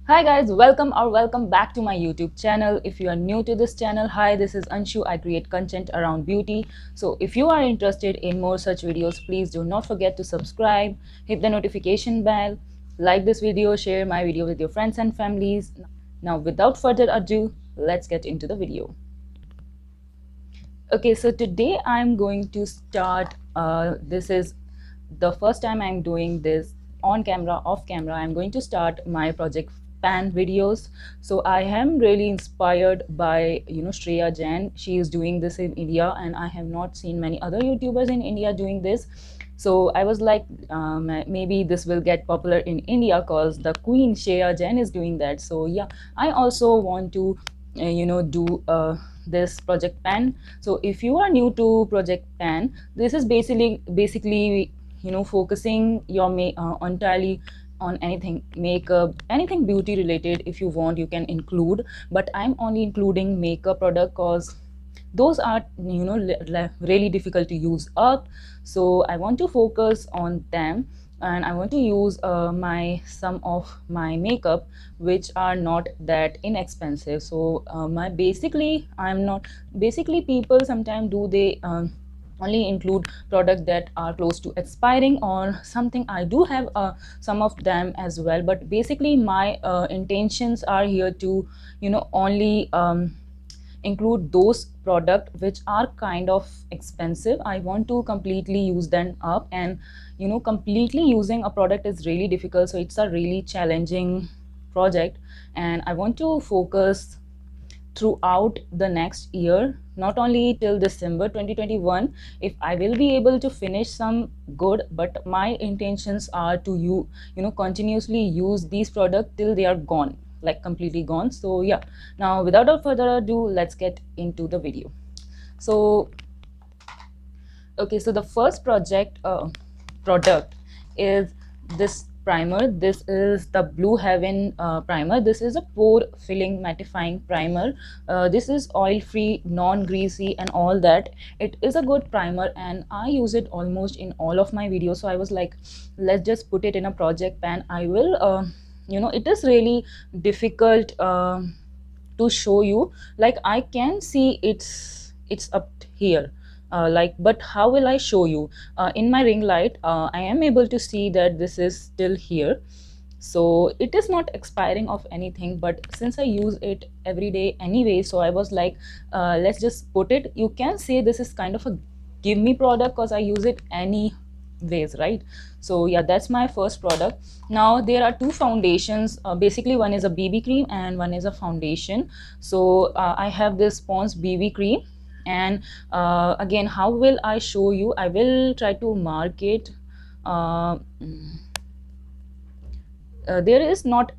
Hi guys, welcome back to my YouTube channel. If you are new to this channel, hi, this is Anshu. I create content around beauty. So if you are interested in more such videos, please do not forget to subscribe, hit the notification bell, like this video, share my video with your friends and families. Now without further ado, let's get into the video. Okay, so today I'm going to start, this is the first time I'm doing this on camera, off camera. I'm going to start my project pan videos. So I am really inspired by, Shreya Jain. She is doing this in India and I have not seen many other YouTubers in India doing this. So I was like, maybe this will get popular in India because the queen Shreya Jain is doing that. So yeah, I also want to do this project pan. So if you are new to project pan, this is basically focusing your entirely on anything makeup, anything beauty related. If you want, you can include, but I'm only including makeup product because those are really difficult to use up. So I want to focus on them, and I want to use some of my makeup which are not that inexpensive. So my basically I'm not basically people sometimes do they only include products that are close to expiring or something. I do have some of them as well, but basically my intentions are here to only include those products which are kind of expensive. I want to completely use them up, and completely using a product is really difficult, so it's a really challenging project, and I want to focus throughout the next year, not only till December 2021 if I will be able to finish some good, but my intentions are to continuously use these products till they are gone, like completely gone. So yeah, now without further ado, let's get into the video. So okay, so the first product is this primer. This is the Blue Heaven primer. This is a pore filling mattifying primer. This is oil free, non greasy and all that. It is a good primer and I use it almost in all of my videos. So I was like, let's just put it in a project pan. I will it is really difficult to show you. Like I can see it's up here, like, but how will I show you? In my ring light I am able to see that this is still here, so it is not expiring of anything, but since I use it every day anyway, so I was like, let's just put it. You can say this is kind of a give me product because I use it anyways, right? So yeah, that's my first product. Now there are two foundations, basically one is a BB cream and one is a foundation. So I have this Pond's BB cream, and again, how will I show you? I will try to mark it. There is not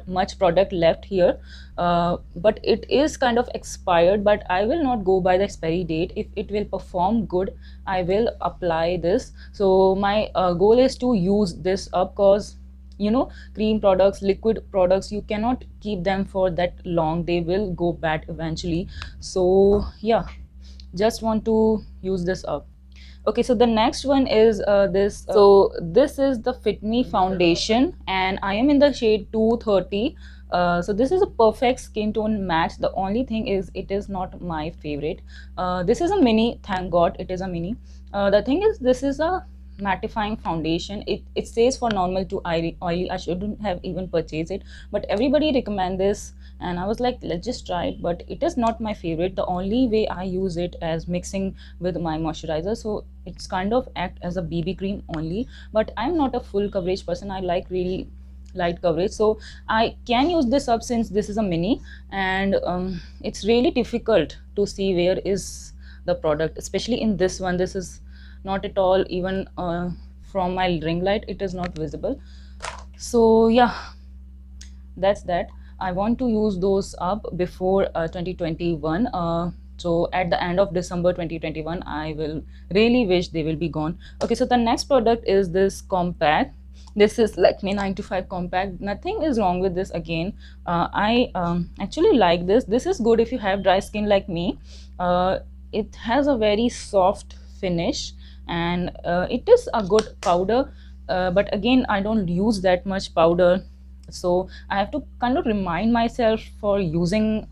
much product left here, but it is kind of expired, but I will not go by the expiry date. If it will perform good, I will apply this. So my goal is to use this up, because cream products, liquid products, you cannot keep them for that long, they will go bad eventually. So yeah, just want to use this up. Okay, so the next one is this. So this is the Fit Me foundation, and I am in the shade 230. So this is a perfect skin tone match. The only thing is it is not my favorite. This is a mini. Thank God it is a mini. The thing is, this is a mattifying foundation. It says for normal to oily. I shouldn't have even purchased it, but everybody recommend this, and I was like, let's just try it. But it is not my favorite. The only way I use it as mixing with my moisturizer, so it's kind of act as a BB cream only. But I'm not a full coverage person. I like really light coverage, so I can use this up since this is a mini, and it's really difficult to see where is the product, especially in this one. This is not at all, even from my ring light it is not visible. So yeah, that's that. I want to use those up before 2021. So at the end of December 2021, I will really wish they will be gone. Okay, so the next product is this compact. This is Lakme 9 to 5 compact. Nothing is wrong with this. Again, I actually like this. This is good if you have dry skin like me. It has a very soft finish, and it is a good powder, but again, I don't use that much powder, so I have to kind of remind myself for using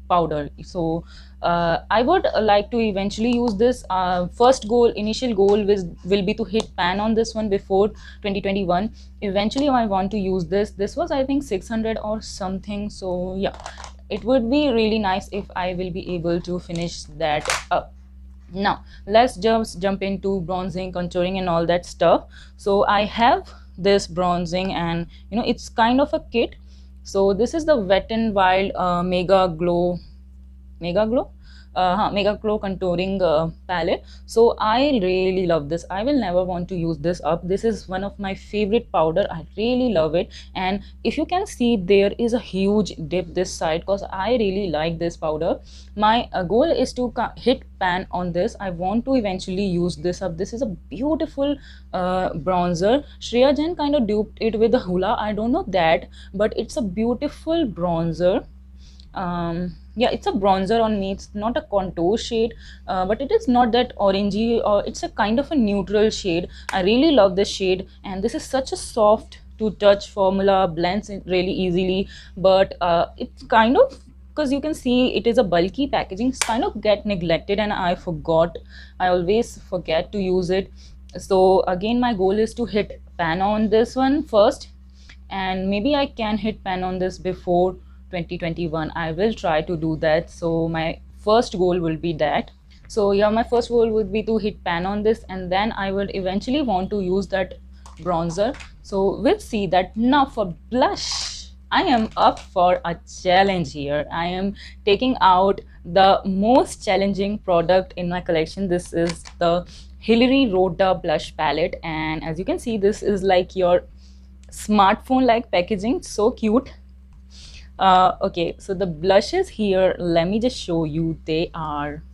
powder. So I would like to eventually use this. Initial goal will be to hit pan on this one before 2021. Eventually I want to use this was I think 600 or something. So yeah, it would be really nice if I will be able to finish that up. Now let's just jump into bronzing, contouring and all that stuff. So I have this bronzing, and it's kind of a kit. So this is the Wet n Wild Mega Glow Mega Glow contouring palette. So I really love this. I will never want to use this up. This is one of my favorite powder. I really love it. And if you can see, there is a huge dip this side because I really like this powder. My goal is to hit pan on this. I want to eventually use this up. This is a beautiful bronzer. Shreya Jain kind of duped it with the Hula. I don't know that, but it's a beautiful bronzer. Yeah, it's a bronzer on me. It's not a contour shade, but it is not that orangey, or it's a kind of a neutral shade. I really love this shade, and this is such a soft to touch formula, blends it really easily. But it's kind of, because you can see it is a bulky packaging, it's kind of get neglected, and I always forget to use it. So again, my goal is to hit pan on this one first, and maybe I can hit pan on this before 2021. I will try to do that. So my first goal will be that. So yeah, my first goal would be to hit pan on this, and then I would eventually want to use that bronzer. So we'll see that. Now for blush, I am up for a challenge here. I am taking out the most challenging product in my collection. This is the Hilary Rhoda blush palette, and as you can see, this is like your smartphone like packaging. So cute. Okay, so the blushes here, let me just show you. They are,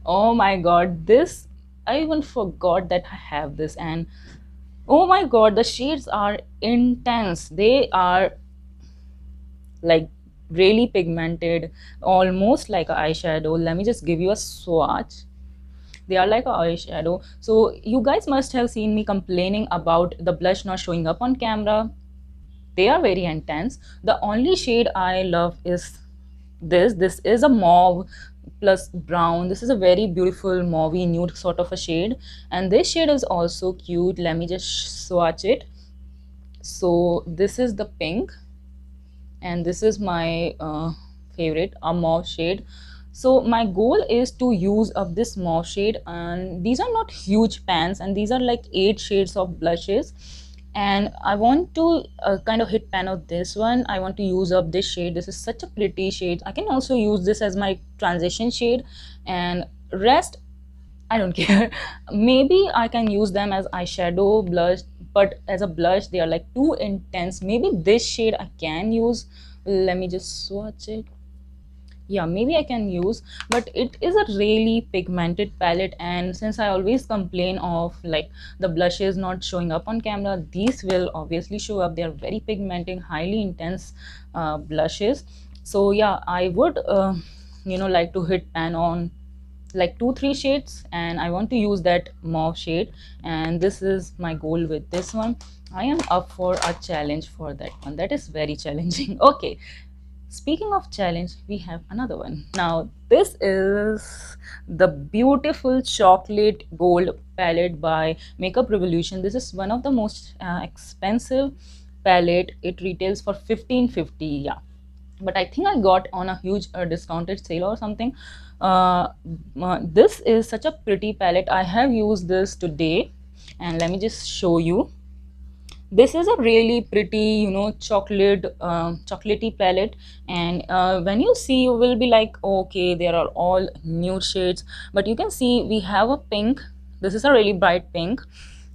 oh my god, this, I even forgot that I have this. And oh my god, the shades are intense. They are like really pigmented, almost like an eyeshadow. Let me just give you a swatch. They are like an eyeshadow. So you guys must have seen me complaining about the blush not showing up on camera. They are very intense. The only shade I love is this is a mauve plus brown. This is a very beautiful mauve nude sort of a shade, and this shade is also cute. Let me just swatch it. So this is the pink, and this is my favorite, a mauve shade. So my goal is to use up this mauve shade, and these are not huge pans, and these are like 8 shades of blushes, and I want to kind of hit pan of this one. I want to use up this shade. This is such a pretty shade. I can also use this as my transition shade, and rest I don't care. Maybe I can use them as eyeshadow blush, but as a blush they are like too intense. Maybe this shade I can use. Let me just swatch it. Yeah, maybe I can use, but it is a really pigmented palette, and since I always complain of like the blushes not showing up on camera, these will obviously show up. They are very pigmented, highly intense blushes. So yeah, I would like to hit pan on like 2-3 shades, and I want to use that mauve shade, and this is my goal with this one. I am up for a challenge for that one. That is very challenging. Okay, speaking of challenge, we have another one. Now this is the beautiful chocolate gold palette by Makeup Revolution. This is one of the most expensive palette. It retails for 1550. Yeah, but I think I got on a huge discounted sale or something. This is such a pretty palette. I have used this today, and let me just show you. This is a really pretty, chocolatey palette, and when you see, you will be like, okay, there are all nude shades, but you can see we have a pink. This is a really bright pink,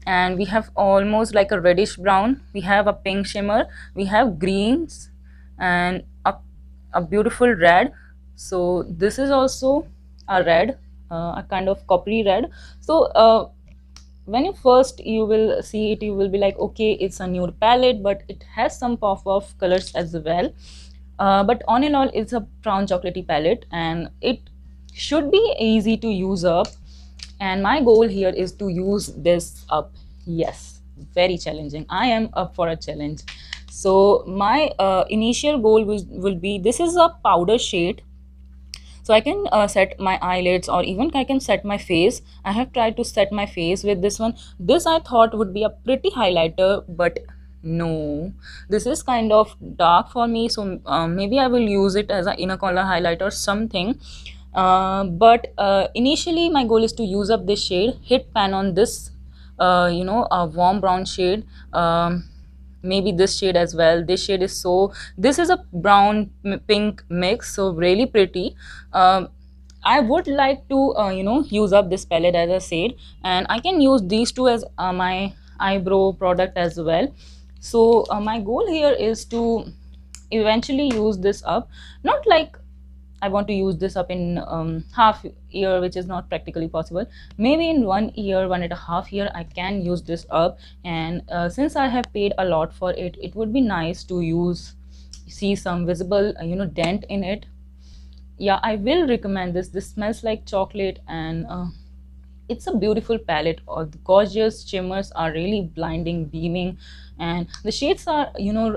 and we have almost like a reddish brown. We have a pink shimmer, we have greens, and a beautiful red. So this is also a red, a kind of coppery red. So when you will see it, you will be like, okay, it's a nude palette, but it has some pop of colors as well. But on and all, it's a brown chocolatey palette, and it should be easy to use up, and my goal here is to use this up. Yes, very challenging. I am up for a challenge. So my initial goal will be, this is a powder shade, so I can set my eyelids, or even I can set my face. I have tried to set my face with this one. This I thought would be a pretty highlighter, but no, this is kind of dark for me, so maybe I will use it as an inner corner highlight or something. But initially my goal is to use up this shade, hit pan on this a warm brown shade, maybe this shade as well. This shade is so, this is a brown pink mix, so really pretty. I would like to use up this palette as I said, and I can use these two as my eyebrow product as well. So my goal here is to eventually use this up, not like I want to use this up in half year, which is not practically possible. Maybe in 1 year, 1.5 year, I can use this up. And since I have paid a lot for it, it would be nice to see some visible, dent in it. Yeah, I will recommend this. This smells like chocolate, and it's a beautiful palette. All the gorgeous shimmers are really blinding, beaming, and the shades are,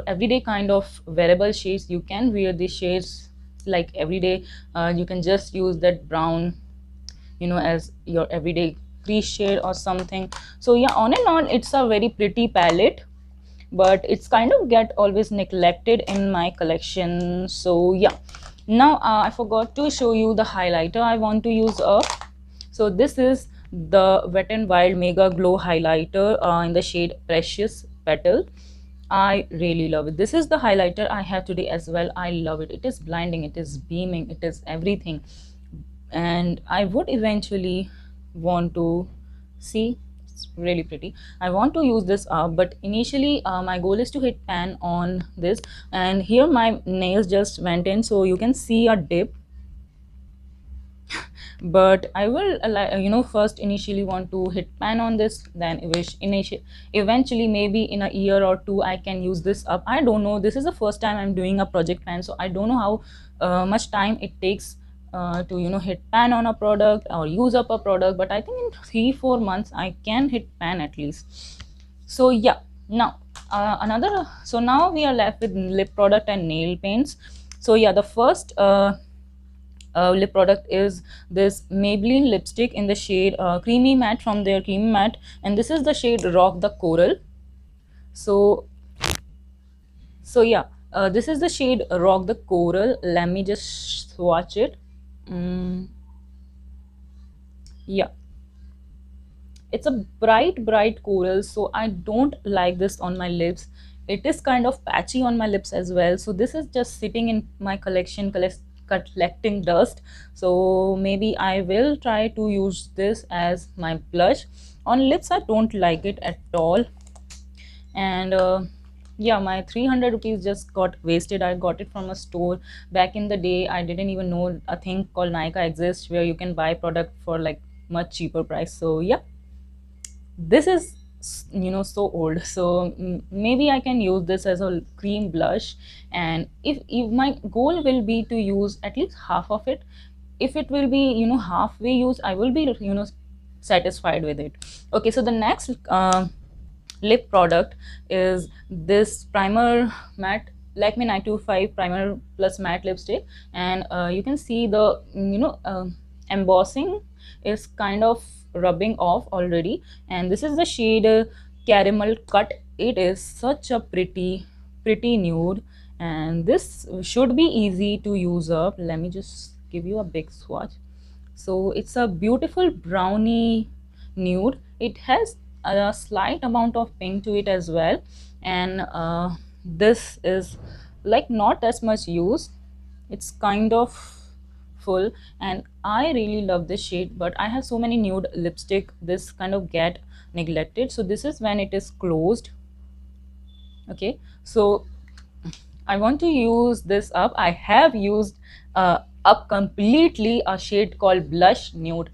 everyday kind of wearable shades. You can wear these shades like every day. You can just use that brown, as your everyday crease shade or something. So yeah, on and on, it's a very pretty palette, but it's kind of get always neglected in my collection. So yeah, now I forgot to show you the highlighter I want to use up. So this is the Wet n Wild Mega Glow highlighter in the shade Precious Petal. I really love it. This is the highlighter I have today as well. I love it. It is blinding, it is beaming, it is everything. And I would eventually want to see, it's really pretty. I want to use this up, but initially my goal is to hit pan on this. And here my nails just went in, so you can see a dip. But I will first initially want to hit pan on this, then eventually maybe in a year or two I can use this up. I don't know, this is the first time I'm doing a project pan, so I don't know how much time it takes to hit pan on a product or use up a product, but I think in 3-4 months I can hit pan at least. So yeah, now so now we are left with lip product and nail paints. So yeah, the first lip product is this Maybelline lipstick in the shade Creamy Matte, from their Creamy Matte, and this is the shade Rock the Coral. So yeah, this is the shade Rock the Coral. Let me just swatch it. Yeah, it's a bright coral, so I don't like this on my lips. It is kind of patchy on my lips as well, so this is just sitting in my collection collecting dust. So maybe I will try to use this as my blush on lips. I don't like it at all. And yeah, my 300 rupees just got wasted. I got it from a store back in the day. I didn't even know a thing called Nika exists, where you can buy product for like much cheaper price. So yeah, this is so old, so maybe I can use this as a cream blush. And if my goal will be to use at least half of it, if it will be halfway used, I will be satisfied with it. Okay, so the next lip product is this primer matte Lakme 925 primer plus matte lipstick, and you can see the embossing is kind of rubbing off already, and this is the shade Caramel Cut. It is such a pretty nude, and this should be easy to use up. Let me just give you a big swatch. So it's a beautiful brownie nude. It has a slight amount of pink to it as well, and this is like not as much used. It's kind of full, and I really love this shade, but I have so many nude lipstick, this kind of get neglected. So this is when it is closed. Okay, so I want to use this up. I have used up completely a shade called Blush Nude.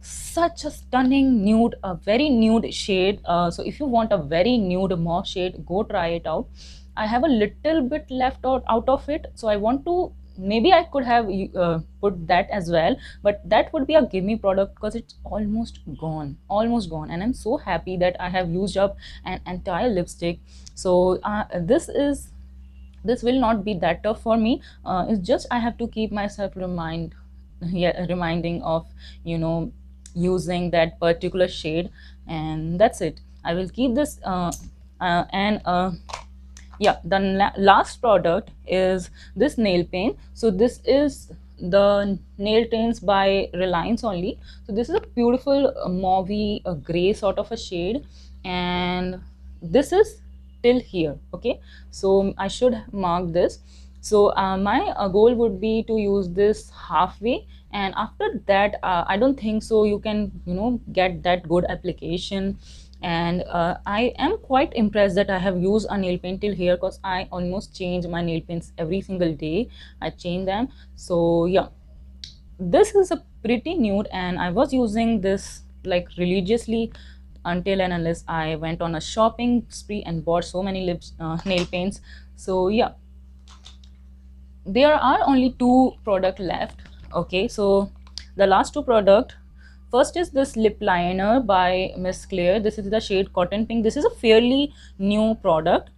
Such a stunning nude, a very nude shade. So if you want a very nude mauve shade, go try it out. I have a little bit left out of it, so I want to maybe I could have put that as well, but that would be a gimme product because it's almost gone, and I'm so happy that I have used up an entire lipstick. So this will not be that tough for me. It's just I have to keep myself reminding of, you know, using that particular shade, and that's it. I will keep this and yeah, the last product is this nail paint. So this is the nail paints by Reliance only. So this is a beautiful mauvey gray sort of a shade, and this is till here. Okay, so I should mark this. So my goal would be to use this halfway, and after that I don't think so you can, you know, get that good application. And I am quite impressed that I have used a nail paint till here, because I almost change my nail paints every single day. I change them. So yeah, this is a pretty nude, and I was using this like religiously until and unless I went on a shopping spree and bought so many nail paints. So yeah, there are only two product left. Okay, so the last two product, first is this lip liner by Miss Claire. This is the shade Cotton Pink. This is a fairly new product,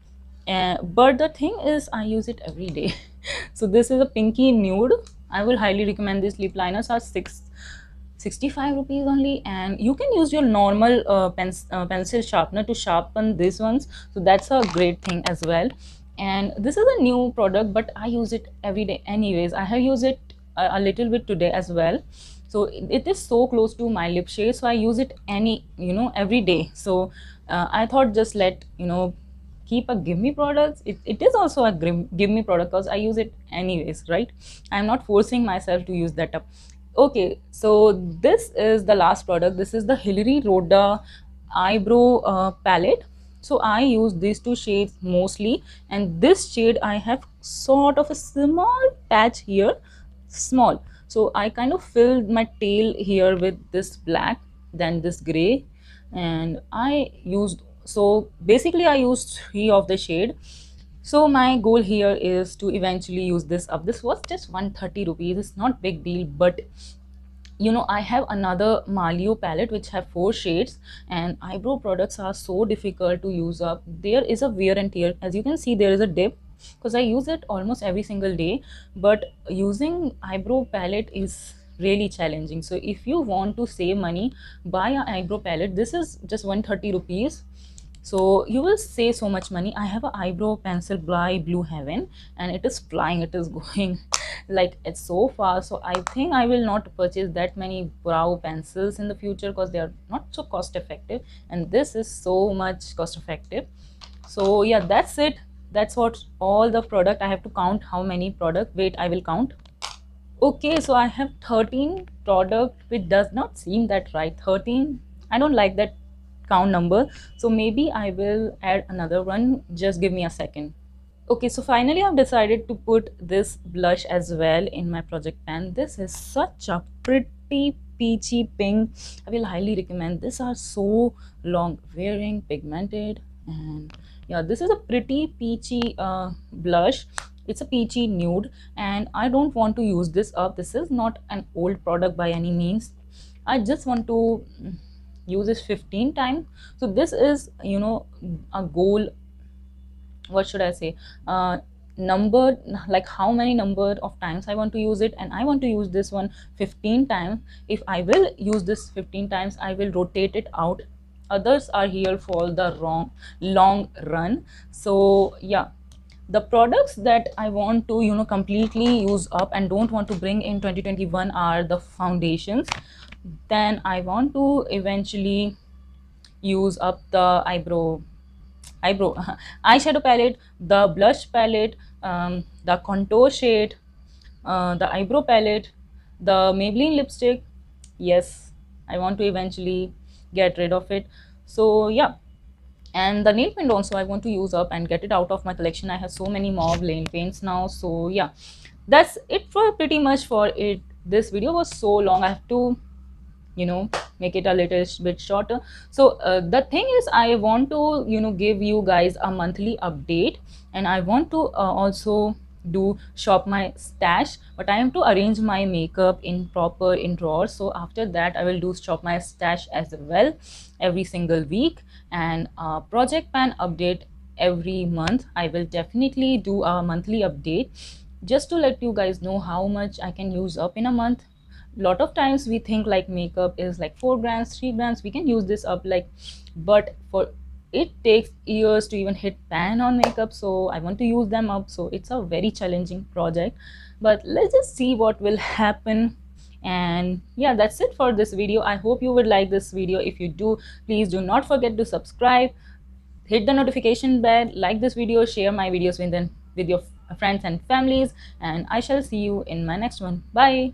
but the thing is I use it every day. So this is a pinky nude. I will highly recommend this. Lip liners are 65 rupees only, and you can use your normal pencil sharpener to sharpen these ones, so that's a great thing as well. And this is a new product, but I use it every day anyways. I have used it a little bit today as well. So it is so close to my lip shade, so I use it every day. So I thought just let keep a give me products. It is also a give me product because I use it anyways, right? I'm not forcing myself to use that up. Okay, so this is the last product. This is the Hilary Rhoda eyebrow palette. So I use these two shades mostly, and this shade I have sort of a small patch here, small. So I kind of filled my tail here with this black, then this gray, and I used, so basically I used three of the shade. So my goal here is to eventually use this up. This was just 130 rupees. It's not big deal, but I have another Malio palette which have 4 shades, and eyebrow products are so difficult to use up. There is a wear and tear. As you can see, there is a dip because I use it almost every single day, but using eyebrow palette is really challenging. So if you want to save money, buy an eyebrow palette. This is just 130 rupees. So you will save so much money. I have an eyebrow pencil by Blue Heaven, and it is flying, it is going like it's so fast. So I think I will not purchase that many brow pencils in the future because they are not so cost effective, and this is so much cost effective. So yeah, that's it. That's what all the product. I have to count how many product. Wait, I will count. Okay, so I have 13 product, which does not seem that right. 13, I don't like that count number, so maybe I will add another one. Just give me a second. Okay, so finally I've decided to put this blush as well in my project pan. This is such a pretty peachy pink. I will highly recommend. These are so long wearing, pigmented, and yeah, this is a pretty peachy blush. It's a peachy nude, and I don't want to use this up. This is not an old product by any means. I just want to use this 15 times. So this is a goal, what should I say, number, like how many number of times I want to use it, and I want to use this one 15 times. If I will use this 15 times, I will rotate it out. Others are here for the long run. So yeah, the products that I want to completely use up and don't want to bring in 2021 are the foundations. Then I want to eventually use up the eyebrow eyeshadow palette, the blush palette, the contour shade, the eyebrow palette, the Maybelline lipstick. Yes, I want to eventually get rid of it. So yeah, and the nail paint also I want to use up and get it out of my collection. I have so many mauve nail paints now. So yeah, that's it for pretty much for it. This video was so long, I have to make it a little bit shorter. So the thing is, I want to give you guys a monthly update, and I want to also do shop my stash, but I am to arrange my makeup in proper in drawers. So after that I will do shop my stash as well every single week. And project pan update every month. I will definitely do a monthly update just to let you guys know how much I can use up in a month. Lot of times we think like makeup is like 4 grams, 3 grams, we can use this up like, but for it takes years to even hit pan on makeup, so I want to use them up. So it's a very challenging project, but let's just see what will happen. And yeah, that's it for this video. I hope you would like this video. If you do, please do not forget to subscribe, hit the notification bell, like this video, share my videos with your friends and families, and I shall see you in my next one. Bye.